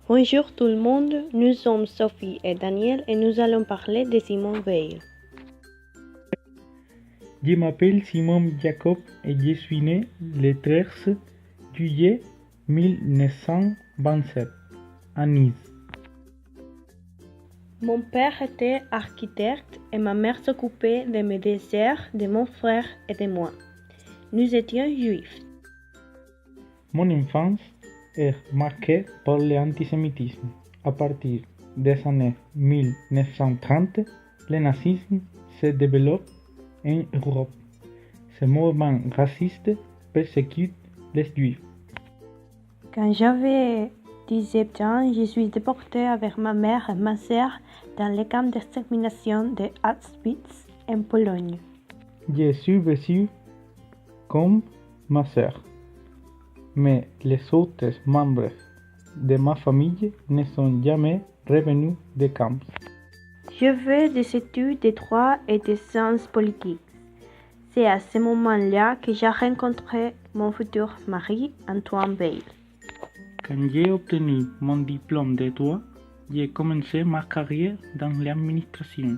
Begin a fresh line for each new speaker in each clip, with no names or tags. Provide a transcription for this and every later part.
Bonjour tout le monde, nous sommes Sophie et Daniel et nous allons parler de Simone Veil.
Je m'appelle Simon Jacob et je suis né le 13 juillet 1927 à Nice.
Mon père était architecte et ma mère s'occupait de mes desserts, de mon frère et de moi. Nous étions juifs.
Mon enfance est marquée par l'antisémitisme. À partir des années 1930, le nazisme se développe en Europe. Ce mouvement raciste persécute les juifs.
Quand j'avais 17 ans, je suis déportée avec ma mère et ma sœur dans les camps d'extermination de Auschwitz en Pologne.
J'ai survécu comme ma sœur, mais les autres membres de ma famille ne sont jamais revenus des camps.
Je fais des études de droit et de sciences politiques. C'est à ce moment-là que j'ai rencontré mon futur mari, Antoine Veil.
Quand j'ai obtenu mon diplôme de droit, j'ai commencé ma carrière dans l'administration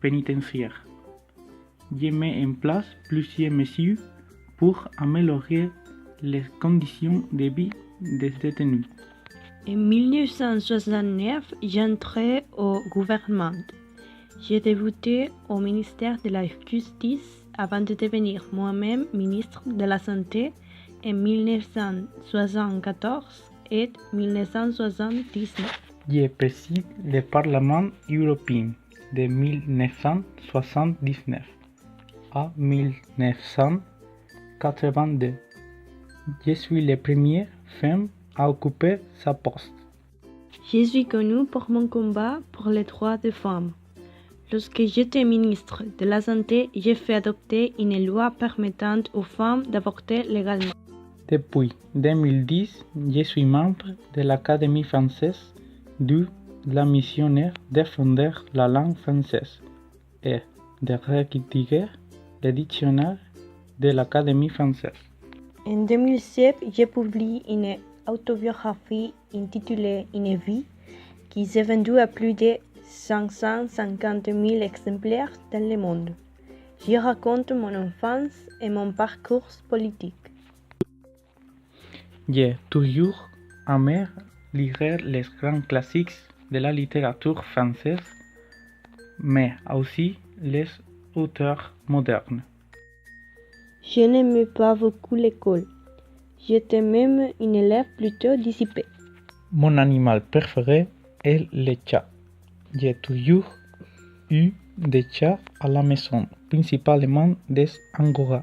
pénitentiaire. J'ai mis en place plusieurs mesures pour améliorer les conditions de vie des détenus.
En 1969, j'entrais au gouvernement. J'ai débuté au ministère de la Justice avant de devenir moi-même ministre de la Santé en 1974 et 1979.
J'ai présidé le Parlement européen de 1979 à 1982. Je suis la première femme à occuper ce poste.
Je suis connue pour mon combat pour les droits des femmes. Lorsque j'étais ministre de la Santé, j'ai fait adopter une loi permettant aux femmes d'avorter légalement.
Depuis 2010, je suis membre de l'Académie française d'où la mission est de défendre la langue française et de rédiger le dictionnaire de l'Académie française.
En 2007, j'ai publié une autobiographie intitulée Une vie qui s'est vendue à plus de 550 000 exemplaires dans le monde. J'y raconte mon enfance et mon parcours politique.
J'ai toujours aimé lire les grands classiques de la littérature française, mais aussi les auteurs modernes.
Je n'aimais pas beaucoup l'école. J'étais même une élève plutôt dissipée.
Mon animal préféré est le chat. J'ai toujours eu des chats à la maison, principalement des angoras.